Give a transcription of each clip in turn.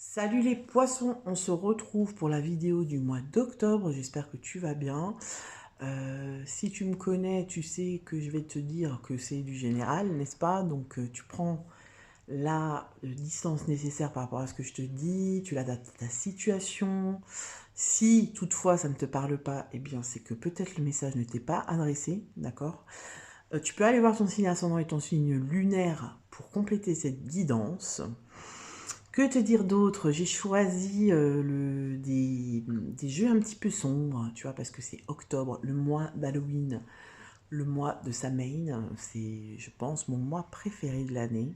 Salut les poissons, on se retrouve pour la vidéo du mois d'octobre, j'espère que tu vas bien. Si tu me connais, tu sais que je vais te dire que c'est du général, n'est-ce pas? Donc tu prends la distance nécessaire par rapport à ce que je te dis, tu l'adaptes à ta situation. Si toutefois ça ne te parle pas, eh bien c'est que peut-être le message ne t'est pas adressé, d'accord? Tu peux aller voir ton signe ascendant et ton signe lunaire pour compléter cette guidance. Que te dire d'autre? J'ai choisi des jeux un petit peu sombres, tu vois, parce que c'est octobre, le mois d'Halloween, le mois de Samhain. C'est, je pense, mon mois préféré de l'année.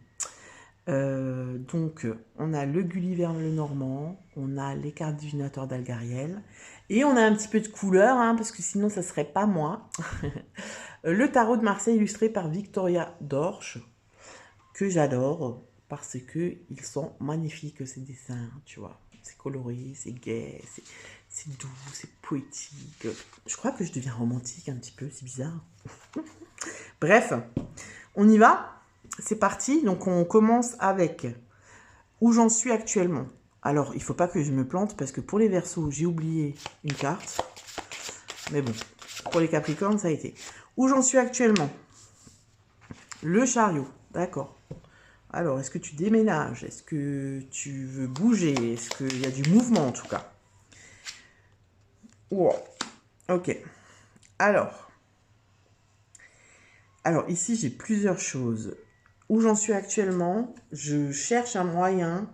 Donc, on a le Gulliver le Normand, on a les cartes divinatoires d'Algariel, et on a un petit peu de couleur, hein, parce que sinon, ça serait pas moi. Le tarot de Marseille illustré par Victoria Dorsch, que j'adore parce que ils sont magnifiques ces dessins, tu vois. C'est coloré, c'est gai, c'est doux, c'est poétique. Je crois que je deviens romantique un petit peu, c'est bizarre. Bref, on y va. C'est parti. Donc on commence avec où j'en suis actuellement. Alors, il faut pas que je me plante parce que pour les Verseaux, j'ai oublié une carte. Mais bon, pour les Capricornes, ça a été. Où j'en suis actuellement? Le chariot, d'accord. Alors, est-ce que tu déménages? Est-ce que tu veux bouger? Est-ce qu'il y a du mouvement en tout cas? Wow. Ok. Alors, ici j'ai plusieurs choses. Où j'en suis actuellement, je cherche un moyen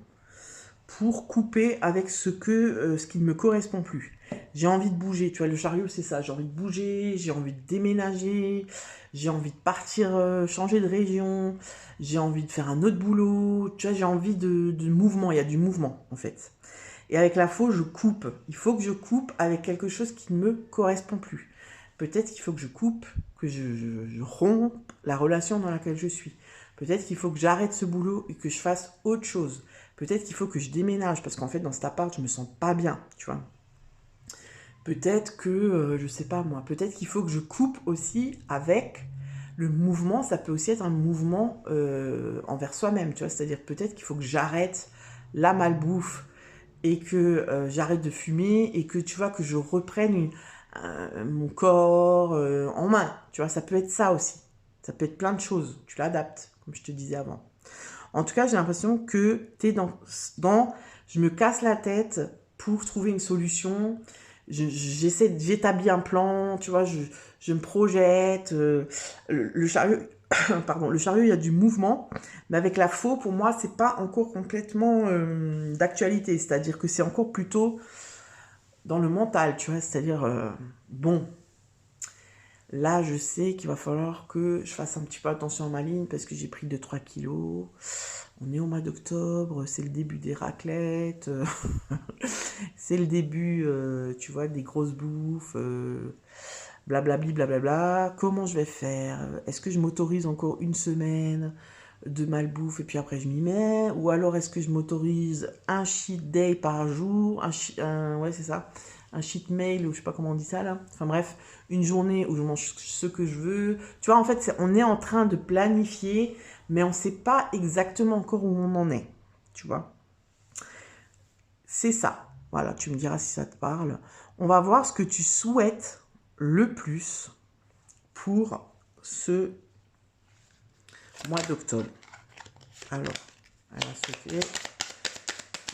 pour couper avec ce qui ne me correspond plus. J'ai envie de bouger, tu vois, le chariot c'est ça, j'ai envie de bouger, j'ai envie de déménager, j'ai envie de partir, changer de région, j'ai envie de faire un autre boulot, tu vois, j'ai envie de mouvement, il y a du mouvement en fait. Et avec la faux, je coupe. Il faut que je coupe avec quelque chose qui ne me correspond plus. Peut-être qu'il faut que je coupe, que je rompe la relation dans laquelle je suis. Peut-être qu'il faut que j'arrête ce boulot et que je fasse autre chose. Peut-être qu'il faut que je déménage parce qu'en fait, dans cet appart, je me sens pas bien, tu vois. Peut-être que, je sais pas moi, peut-être qu'il faut que je coupe aussi avec le mouvement. Ça peut aussi être un mouvement envers soi-même, tu vois. C'est-à-dire peut-être qu'il faut que j'arrête la malbouffe et que j'arrête de fumer et que tu vois que je reprenne mon corps en main. Tu vois, ça peut être ça aussi. Ça peut être plein de choses. Tu l'adaptes, comme je te disais avant. En tout cas, j'ai l'impression que tu es dans je me casse la tête pour trouver une solution. J'établis un plan, tu vois, je me projette. Le chariot, pardon, le chariot, il y a du mouvement, mais avec la faux, pour moi, c'est pas encore complètement d'actualité. C'est-à-dire que c'est encore plutôt dans le mental, tu vois. C'est-à-dire, bon, là, je sais qu'il va falloir que je fasse un petit peu attention à ma ligne parce que j'ai pris 2-3 kilos. On est au mois d'octobre, c'est le début des raclettes, c'est le début, tu vois, des grosses bouffes, blablabli, blablabla. Comment je vais faire? Est-ce que je m'autorise encore une semaine de malbouffe et puis après je m'y mets? Ou alors est-ce que je m'autorise un cheat day par jour? Ouais, c'est ça. Un cheat mail, ou je sais pas comment on dit ça là. Enfin bref, une journée où je mange ce que je veux. Tu vois, en fait, on est en train de planifier, mais on ne sait pas exactement encore où on en est. Tu vois? C'est ça. Voilà, tu me diras si ça te parle. On va voir ce que tu souhaites le plus pour ce mois d'octobre. Alors, elle a sauté,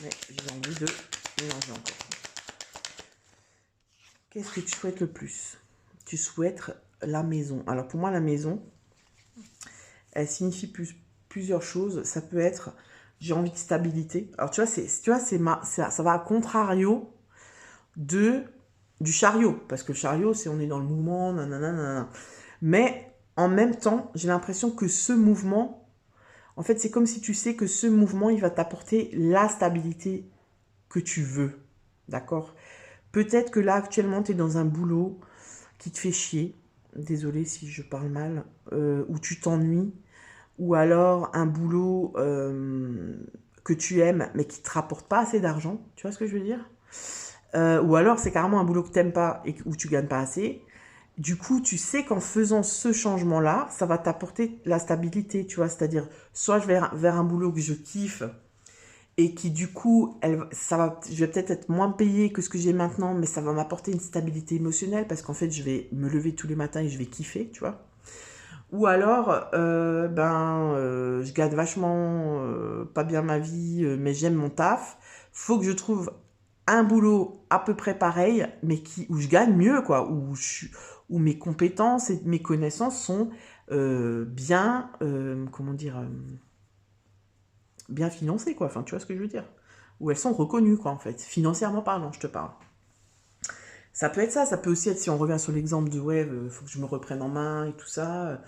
mais j'ai envie de mélanger encore. Qu'est-ce que tu souhaites le plus? Tu souhaites la maison. Alors pour moi, la maison, elle signifie plusieurs choses. Ça peut être, j'ai envie de stabilité. Alors tu vois, ça va à contrario du chariot. Parce que le chariot, c'est on est dans le mouvement, nanana. Mais en même temps, j'ai l'impression que ce mouvement, en fait, c'est comme si tu sais que ce mouvement, il va t'apporter la stabilité que tu veux. D'accord? Peut-être que là, actuellement, tu es dans un boulot qui te fait chier. Désolée si je parle mal. Où tu t'ennuies. Ou alors un boulot que tu aimes, mais qui ne te rapporte pas assez d'argent. Tu vois ce que je veux dire? Ou alors c'est carrément un boulot que tu n'aimes pas et où tu gagnes pas assez. Du coup, tu sais qu'en faisant ce changement-là, ça va t'apporter la stabilité, tu vois. C'est-à-dire, soit je vais vers un boulot que je kiffe et qui du coup, je vais peut-être être moins payée que ce que j'ai maintenant, mais ça va m'apporter une stabilité émotionnelle parce qu'en fait, je vais me lever tous les matins et je vais kiffer, tu vois. Ou alors, je gagne vachement pas bien ma vie, mais j'aime mon taf. Faut que je trouve un boulot à peu près pareil, mais où je gagne mieux, quoi, où mes compétences et mes connaissances sont bien, comment dire, bien financées, quoi. Enfin, tu vois ce que je veux dire? Où elles sont reconnues, quoi, en fait. Financièrement parlant, je te parle. Ça peut être ça, ça peut aussi être, si on revient sur l'exemple de, ouais, faut que je me reprenne en main et tout ça.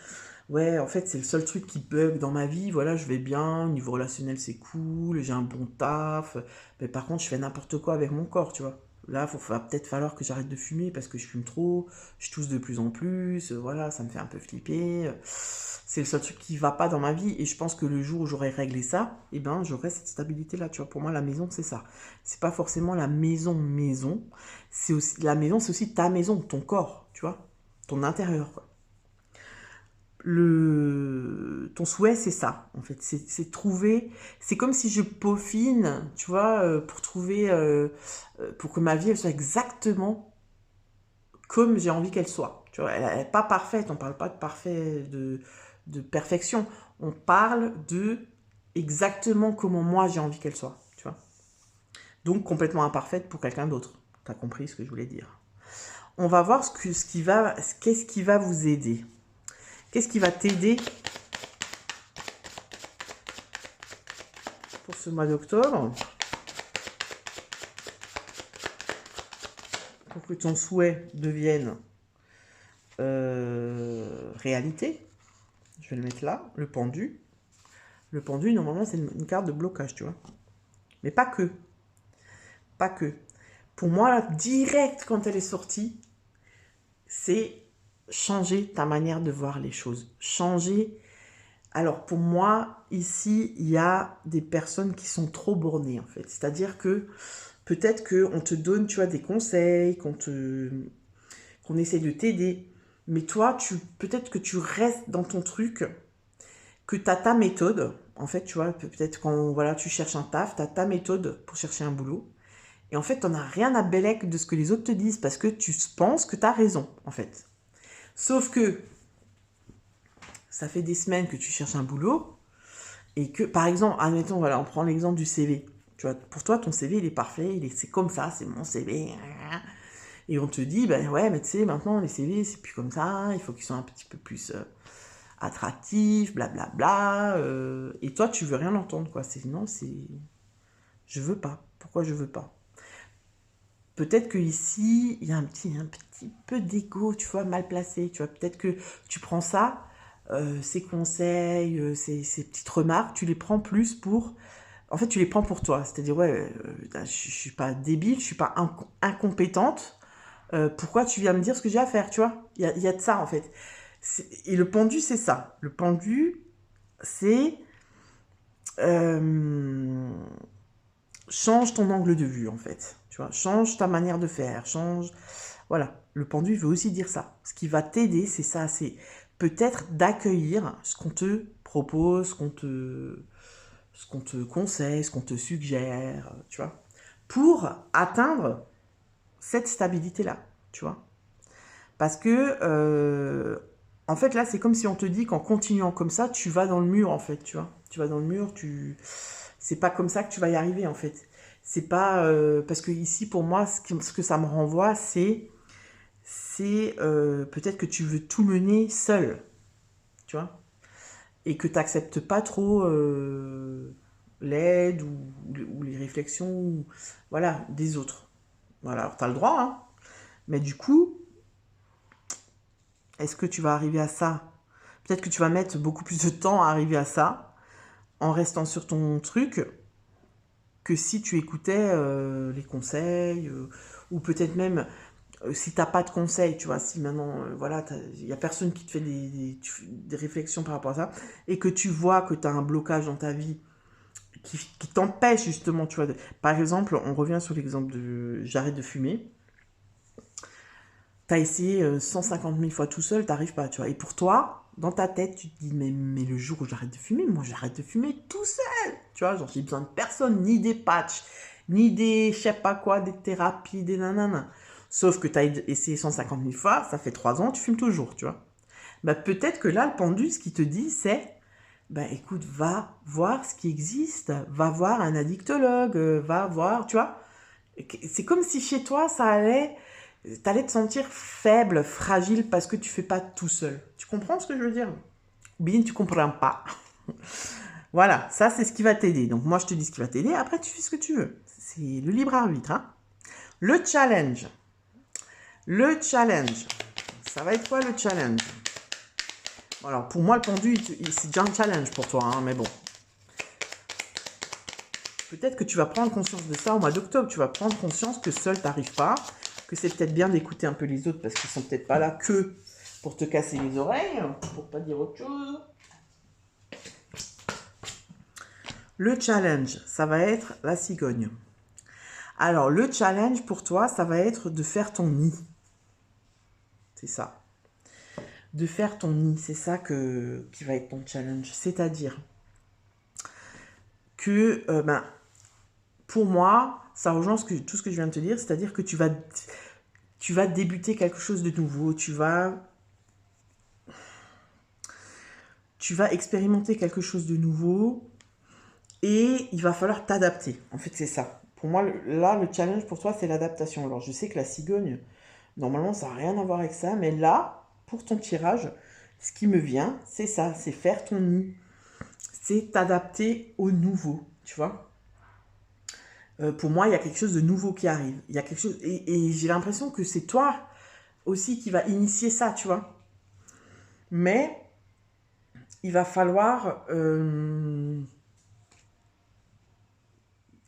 Ouais, en fait, c'est le seul truc qui bug dans ma vie. Voilà, je vais bien, au niveau relationnel, c'est cool, j'ai un bon taf. Mais par contre, je fais n'importe quoi avec mon corps, tu vois. Là, va peut-être falloir que j'arrête de fumer parce que je fume trop, je tousse de plus en plus, voilà, ça me fait un peu flipper. C'est le seul truc qui va pas dans ma vie et je pense que le jour où j'aurai réglé ça, eh ben, j'aurai cette stabilité-là, tu vois. Pour moi, la maison, c'est ça. C'est pas forcément la maison, c'est aussi la maison, c'est aussi ta maison, ton corps, tu vois, ton intérieur, quoi. Ton souhait, c'est ça, en fait. C'est trouver. C'est comme si je peaufine, tu vois, pour trouver. Pour que ma vie, elle soit exactement comme j'ai envie qu'elle soit. Tu vois, elle n'est pas parfaite. On ne parle pas de parfait, de perfection. On parle de exactement comment moi j'ai envie qu'elle soit. Tu vois. Donc complètement imparfaite pour quelqu'un d'autre. Tu as compris ce que je voulais dire. On va voir qu'est-ce qui va vous aider. Qu'est-ce qui va t'aider pour ce mois d'octobre, pour que ton souhait devienne réalité? Je vais le mettre là, le pendu. Le pendu, normalement, c'est une carte de blocage, tu vois. Mais pas que. Pas que. Pour moi, là, direct, quand elle est sortie, c'est changer ta manière de voir les choses. Changer. Alors, pour moi, ici, il y a des personnes qui sont trop bornées, en fait. C'est-à-dire que peut-être qu'on te donne, tu vois, des conseils, qu'on essaie de t'aider. Mais toi, peut-être que tu restes dans ton truc, que tu as ta méthode. En fait, tu vois, peut-être quand voilà, tu cherches un taf, tu as ta méthode pour chercher un boulot. Et en fait, tu n'en as rien à bellec de ce que les autres te disent parce que tu penses que tu as raison, en fait. Sauf que ça fait des semaines que tu cherches un boulot et que, par exemple, admettons, voilà, on prend l'exemple du CV. Tu vois, pour toi, ton CV, il est parfait, c'est comme ça, c'est mon CV. Et on te dit, ben ouais, mais tu sais, maintenant, les CV, c'est plus comme ça, il faut qu'ils soient un petit peu plus attractifs, blablabla. Et toi, tu veux rien entendre, quoi. Non, c'est... Je veux pas. Pourquoi je veux pas? Peut-être que ici, il y a un petit peu d'ego, tu vois, mal placé. Tu vois, peut-être que tu prends ça, ces conseils, ces petites remarques, tu les prends plus pour... En fait, tu les prends pour toi. C'est-à-dire, ouais, je suis pas débile, je suis pas incompétente. Pourquoi tu viens me dire ce que j'ai à faire, tu vois? Il y a de ça, en fait. Et le pendu, c'est ça. Le pendu, c'est... change ton angle de vue, en fait. Tu vois, change ta manière de faire, change... Voilà, le pendu veut aussi dire ça. Ce qui va t'aider, c'est ça, c'est peut-être d'accueillir ce qu'on te propose, ce qu'on te conseille, ce qu'on te suggère, tu vois, pour atteindre cette stabilité-là, tu vois. Parce que, en fait, là, c'est comme si on te dit qu'en continuant comme ça, tu vas dans le mur, en fait, tu vois. Tu vas dans le mur, c'est pas comme ça que tu vas y arriver, en fait. C'est pas... parce que ici, pour moi, ce que ça me renvoie, c'est peut-être que tu veux tout mener seul, tu vois. Et que tu n'acceptes pas trop l'aide ou les réflexions, voilà, des autres. Voilà, alors tu as le droit, hein. Mais du coup, est-ce que tu vas arriver à ça? Peut-être que tu vas mettre beaucoup plus de temps à arriver à ça en restant sur ton truc que si tu écoutais les conseils ou peut-être même si t'as pas de conseils, tu vois, si maintenant, voilà, il y a personne qui te fait des réflexions par rapport à ça et que tu vois que tu as un blocage dans ta vie qui t'empêche justement, tu vois, par exemple, on revient sur l'exemple de j'arrête de fumer. T'as essayé 150 000 fois tout seul, t'arrives pas, tu vois. Et pour toi, dans ta tête, tu te dis, mais le jour où j'arrête de fumer, moi j'arrête de fumer tout seul. Tu vois, genre j'ai besoin de personne, ni des patchs, ni des, je sais pas quoi, des thérapies, des nanana. Sauf que tu as essayé 150 000 fois, ça fait 3 ans, tu fumes toujours, tu vois. Bah, peut-être que là, le pendu, ce qu'il te dit, c'est, bah écoute, va voir ce qui existe, va voir un addictologue, va voir, tu vois. C'est comme si chez toi, t'allais te sentir faible, fragile parce que tu fais pas tout seul. Tu comprends ce que je veux dire? Ou bien tu comprends pas. Voilà, ça c'est ce qui va t'aider. Donc moi je te dis ce qui va t'aider, après tu fais ce que tu veux. C'est le libre arbitre. Hein. Le challenge. Le challenge. Ça va être quoi le challenge? Bon, alors pour moi le pendu, c'est déjà un challenge pour toi, hein, mais bon. Peut-être que tu vas prendre conscience de ça au mois d'octobre. Tu vas prendre conscience que seul t'arrives pas, que c'est peut-être bien d'écouter un peu les autres parce qu'ils sont peut-être pas là que pour te casser les oreilles, pour pas dire autre chose. Le challenge, ça va être la cigogne. Alors, le challenge pour toi, ça va être de faire ton nid. C'est ça. De faire ton nid, c'est ça qui va être ton challenge. C'est-à-dire que, pour moi, ça rejoint tout ce que je viens de te dire, c'est-à-dire que tu vas débuter quelque chose de nouveau, tu vas expérimenter quelque chose de nouveau et il va falloir t'adapter. En fait, c'est ça. Pour moi, là, le challenge pour toi, c'est l'adaptation. Alors, je sais que la cigogne, normalement, ça n'a rien à voir avec ça, mais là, pour ton tirage, ce qui me vient, c'est ça, c'est faire ton nid. C'est t'adapter au nouveau, tu vois. Pour moi, il y a quelque chose de nouveau qui arrive. Il y a quelque chose, et j'ai l'impression que c'est toi aussi qui va initier ça, tu vois. Mais il va falloir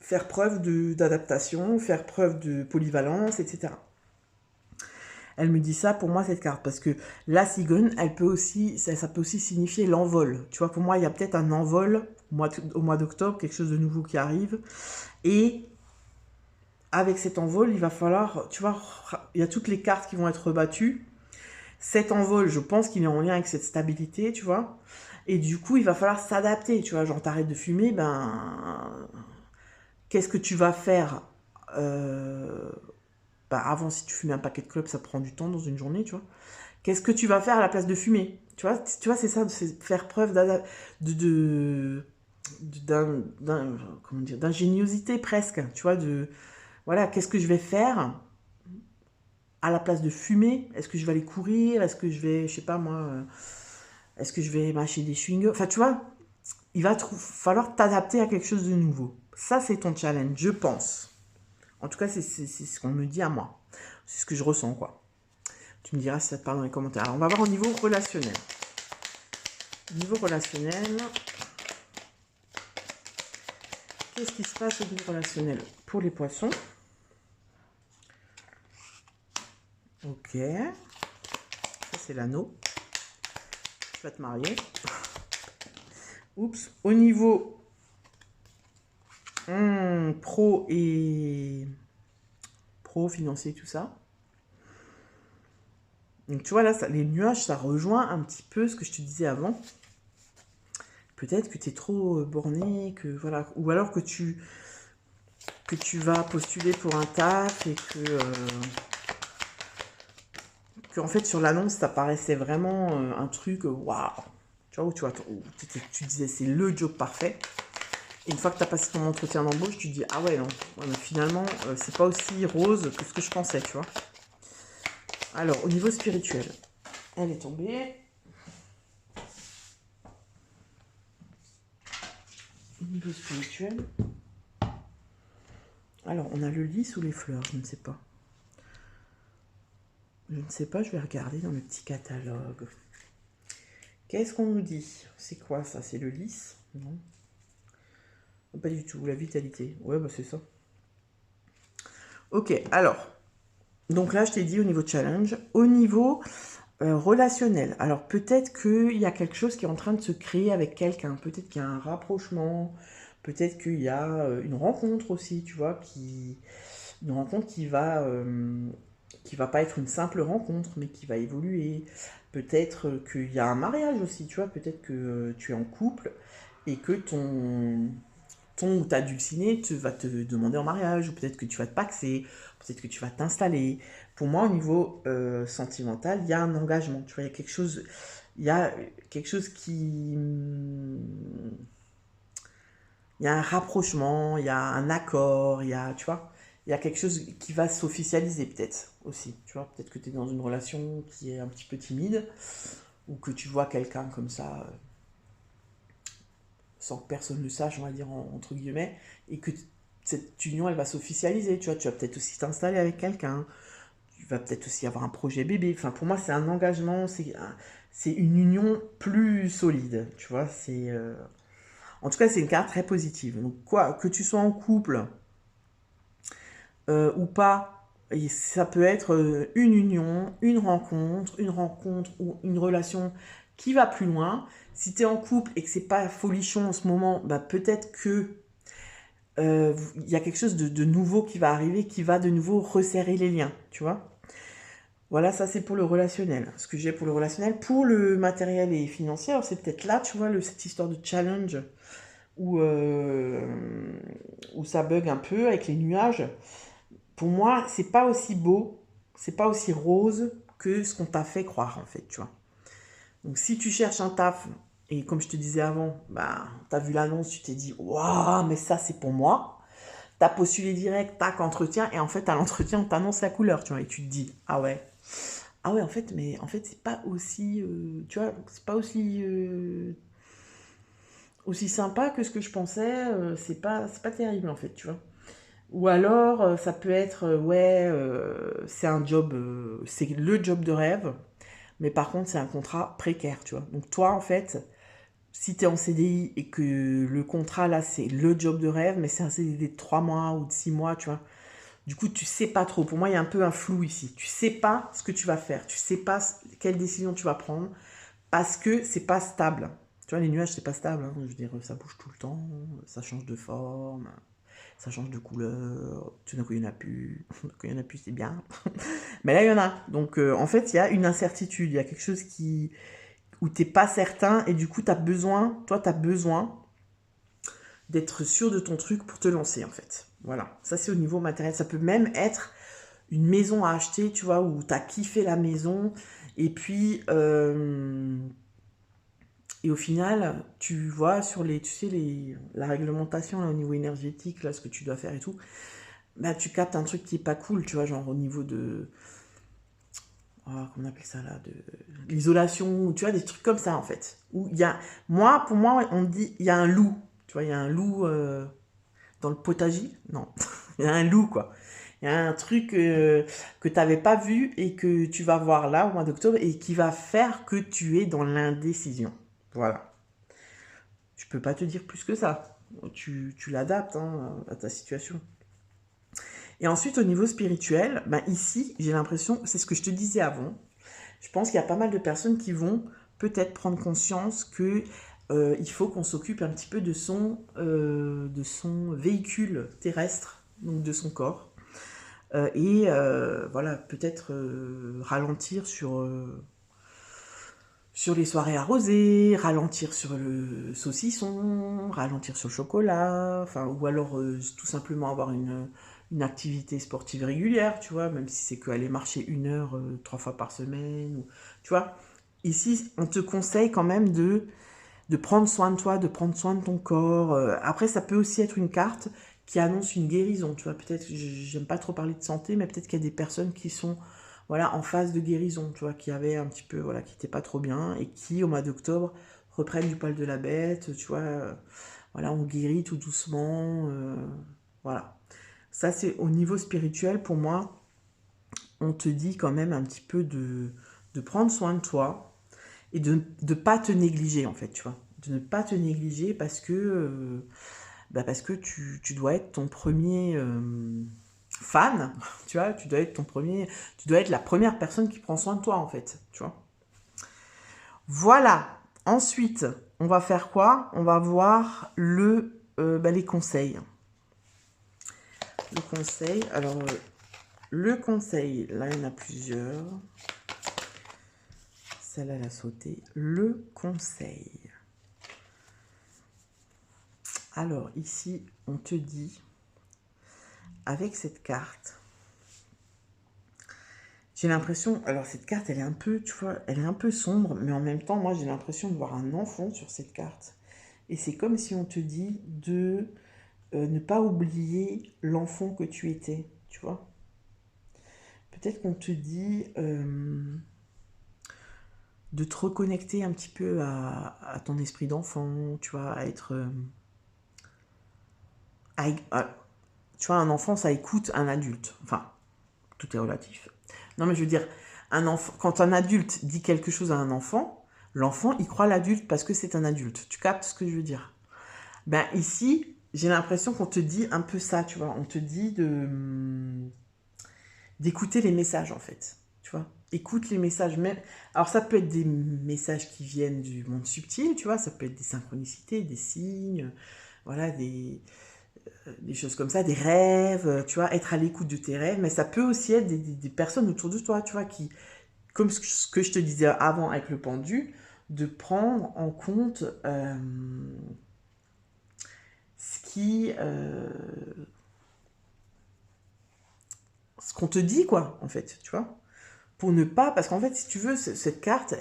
faire preuve d'adaptation, faire preuve de polyvalence, etc. Elle me dit ça pour moi cette carte parce que la cigogne, elle peut aussi, ça peut aussi signifier l'envol. Tu vois, pour moi, il y a peut-être un envol au mois d'octobre, quelque chose de nouveau qui arrive. Et avec cet envol, il va falloir, tu vois, il y a toutes les cartes qui vont être rebattues. Cet envol, je pense qu'il est en lien avec cette stabilité, tu vois. Et du coup, il va falloir s'adapter, tu vois. Genre, t'arrêtes de fumer, qu'est-ce que tu vas faire avant, si tu fumais un paquet de clopes, ça prend du temps dans une journée, tu vois. Qu'est-ce que tu vas faire à la place de fumer? Tu vois, c'est ça, c'est faire preuve d'ingéniosité presque, tu vois, voilà, qu'est-ce que je vais faire à la place de fumer? Est-ce que je vais aller courir? Est-ce que je vais, je sais pas moi, est-ce que je vais mâcher des chewing-gums? Enfin, tu vois, il va falloir t'adapter à quelque chose de nouveau. Ça, c'est ton challenge, je pense. En tout cas, c'est ce qu'on me dit à moi. C'est ce que je ressens, quoi. Tu me diras si ça te parle dans les commentaires. Alors, on va voir au niveau relationnel. Au niveau relationnel, qu'est-ce qui se passe au niveau relationnel pour les poissons? Ok. Ça, c'est l'anneau. Tu vas te marier. Oups. Au niveau pro et financier, tout ça. Donc, tu vois, là, les nuages, ça rejoint un petit peu ce que je te disais avant. Peut-être que tu es trop borné, que voilà, ou alors que tu vas postuler pour un taf et que en fait sur l'annonce ça paraissait vraiment un truc waouh, tu vois, où tu disais c'est le job parfait. Et une fois que tu as passé ton entretien d'embauche, tu te dis ah ouais non, ouais, mais finalement c'est pas aussi rose que ce que je pensais, tu vois. Alors au niveau spirituel, elle est tombée. Au niveau spirituel, alors on a le lys ou les fleurs, je ne sais pas. Je ne sais pas, je vais regarder dans le petit catalogue. Qu'est-ce qu'on nous dit? C'est quoi ça? C'est le lys? Non. Pas du tout, la vitalité. Ouais, bah c'est ça. Ok, alors. Donc là, je t'ai dit au niveau challenge. Au niveau relationnel. Alors peut-être qu'il y a quelque chose qui est en train de se créer avec quelqu'un. Peut-être qu'il y a un rapprochement. Peut-être qu'il y a une rencontre aussi, tu vois, une rencontre qui va pas être une simple rencontre, mais qui va évoluer. Peut-être qu'il y a un mariage aussi, tu vois. Peut-être que tu es en couple et que ton ou ta dulcinée va te demander en mariage, ou peut-être que tu vas te paxer, peut-être que tu vas t'installer. Pour moi, au niveau sentimental, il y a un engagement, tu vois, il y a quelque chose qui... Il y a un rapprochement, il y a un accord, il y a, tu vois, il y a quelque chose qui va s'officialiser peut-être aussi, tu vois. Peut-être que tu es dans une relation qui est un petit peu timide, ou que tu vois quelqu'un comme ça, sans que personne ne le sache, on va dire, entre guillemets, et que cette union, elle va s'officialiser, tu vois. Tu vas peut-être aussi t'installer avec quelqu'un, tu vas peut-être aussi avoir un projet bébé. Enfin, pour moi, c'est un engagement, c'est une union plus solide, tu vois. En tout cas, c'est une carte très positive. Donc, quoi, que tu sois en couple ou pas, et ça peut être une union, une rencontre ou une relation qui va plus loin. Si tu es en couple et que c'est pas folichon en ce moment, bah peut-être que il y a quelque chose de nouveau qui va arriver, qui va de nouveau resserrer les liens, tu vois. Voilà, ça c'est pour le relationnel. Ce que j'ai pour le relationnel, pour le matériel et financier, alors c'est peut-être là, tu vois, cette histoire de challenge où ça bug un peu avec les nuages. Pour moi, c'est pas aussi beau, c'est pas aussi rose que ce qu'on t'a fait croire, en fait, tu vois. Donc, si tu cherches un taf, et comme je te disais avant, bah, t'as vu l'annonce, tu t'es dit, waouh, mais ça, c'est pour moi. T'as postulé direct, tac, entretien, et en fait, à l'entretien, on t'annonce la couleur, tu vois, et tu te dis, ah ouais, en fait, mais en fait, c'est pas aussi, tu vois, c'est pas aussi sympa que ce que je pensais, c'est pas terrible, en fait, tu vois. Ou alors, ça peut être, ouais, c'est un job, c'est le job de rêve, mais par contre, c'est un contrat précaire, tu vois. Donc toi, en fait, si tu es en CDI et que le contrat, là, c'est le job de rêve, mais c'est un CDI de 3 mois ou de 6 mois, tu vois. Du coup, tu sais pas trop. Pour moi, il y a un peu un flou ici. Tu sais pas ce que tu vas faire. Tu sais pas quelle décision tu vas prendre parce que c'est pas stable. Tu vois, les nuages, c'est pas stable, hein. Je veux dire, ça bouge tout le temps, ça change de forme, ça change de couleur, tout d'un coup il n'y en a plus, quand il n'y en a plus c'est bien, mais là il y en a, donc en fait il y a une incertitude, il y a quelque chose où tu n'es pas certain, et du coup tu as besoin d'être sûr de ton truc pour te lancer en fait, voilà, ça c'est au niveau matériel, ça peut même être une maison à acheter, tu vois, où tu as kiffé la maison, et puis et au final, tu vois sur tu sais, la réglementation là, au niveau énergétique, là, ce que tu dois faire et tout, bah, tu captes un truc qui est pas cool, tu vois, genre au niveau de... comment on appelle ça là, de l'isolation, tu vois, des trucs comme ça en fait. Où il y a... pour moi, on dit, il y a un loup. Tu vois, il y a un loup dans le potager. Non, il y a un loup, quoi. Il y a un truc que tu n'avais pas vu et que tu vas voir là au mois d'octobre et qui va faire que tu es dans l'indécision. Voilà. Je peux pas te dire plus que ça. Tu l'adaptes hein, à ta situation. Et ensuite, au niveau spirituel, ben ici, j'ai l'impression, c'est ce que je te disais avant, je pense qu'il y a pas mal de personnes qui vont peut-être prendre conscience que il faut qu'on s'occupe un petit peu de son véhicule terrestre, donc de son corps, et voilà, peut-être ralentir sur les soirées arrosées, ralentir sur le saucisson, ralentir sur le chocolat, enfin, ou alors tout simplement avoir une activité sportive régulière, tu vois, même si c'est qu'aller marcher 1 heure 3 fois par semaine, tu vois. Ici, on te conseille quand même de prendre soin de toi, de prendre soin de ton corps. Après, ça peut aussi être une carte qui annonce une guérison, tu vois. Peut-être, j'aime pas trop parler de santé, mais peut-être qu'il y a des personnes qui sont voilà, en phase de guérison, tu vois, qui avaient un petit peu, voilà, qui n'étaient pas trop bien et qui, au mois d'octobre, reprennent du poil de la bête, tu vois. Voilà, on guérit tout doucement. Voilà. Ça, c'est au niveau spirituel, pour moi, on te dit quand même un petit peu de prendre soin de toi et de ne pas te négliger, en fait, tu vois. De ne pas te négliger parce que tu dois être ton premier fan, tu vois, tu dois être la première personne qui prend soin de toi, en fait, tu vois. Voilà. Ensuite, on va faire quoi? On va voir les conseils. Le conseil, alors, le conseil, là, il y en a plusieurs. celle-là, elle a sauté. Le conseil. Alors, ici, on te dit, avec cette carte, j'ai l'impression, alors cette carte, elle est un peu, tu vois, elle est un peu sombre, mais en même temps, moi, j'ai l'impression de voir un enfant sur cette carte. Et c'est comme si on te dit de ne pas oublier l'enfant que tu étais, tu vois. Peut-être qu'on te dit de te reconnecter un petit peu à ton esprit d'enfant, tu vois, à être... tu vois, un enfant, ça écoute un adulte. Enfin, tout est relatif. Non, mais je veux dire, un enfant, quand un adulte dit quelque chose à un enfant, l'enfant, il croit l'adulte parce que c'est un adulte. Tu captes ce que je veux dire? Ben ici, j'ai l'impression qu'on te dit un peu ça, tu vois. On te dit d'écouter les messages, en fait. Tu vois, écoute les messages même. Alors, ça peut être des messages qui viennent du monde subtil, tu vois. Ça peut être des synchronicités, des signes, voilà, des choses comme ça, des rêves, tu vois, être à l'écoute de tes rêves. Mais ça peut aussi être des personnes autour de toi, tu vois, qui, comme ce que je te disais avant avec le pendu, de prendre en compte ce qu'on te dit, quoi, en fait, tu vois. Pour ne pas, parce qu'en fait, si tu veux, cette carte,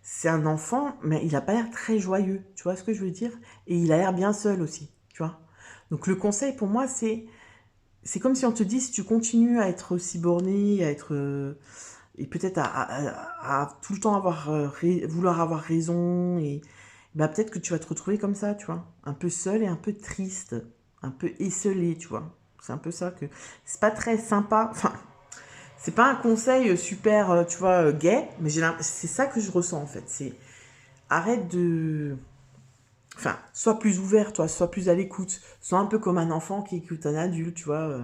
c'est un enfant, mais il n'a pas l'air très joyeux, tu vois ce que je veux dire? Et il a l'air bien seul aussi, tu vois. Donc le conseil pour moi, c'est comme si on te dit, si tu continues à être aussi borné, à être et peut-être à tout le temps vouloir avoir raison, et bah, peut-être que tu vas te retrouver comme ça, tu vois, un peu seul et un peu triste, un peu esselé, tu vois. C'est un peu ça que... C'est pas très sympa, enfin, c'est pas un conseil super, tu vois, gai, mais c'est ça que je ressens, en fait. C'est arrête de... Enfin, sois plus ouvert, toi, sois plus à l'écoute, sois un peu comme un enfant qui écoute un adulte, tu vois.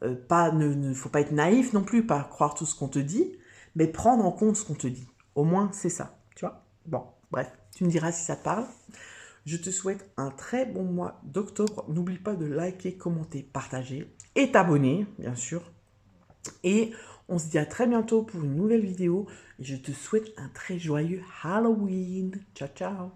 Faut pas être naïf non plus, pas croire tout ce qu'on te dit, mais prendre en compte ce qu'on te dit. Au moins, c'est ça, tu vois. Bon, bref, tu me diras si ça te parle. Je te souhaite un très bon mois d'octobre. N'oublie pas de liker, commenter, partager et t'abonner, bien sûr. Et on se dit à très bientôt pour une nouvelle vidéo. Et je te souhaite un très joyeux Halloween. Ciao, ciao.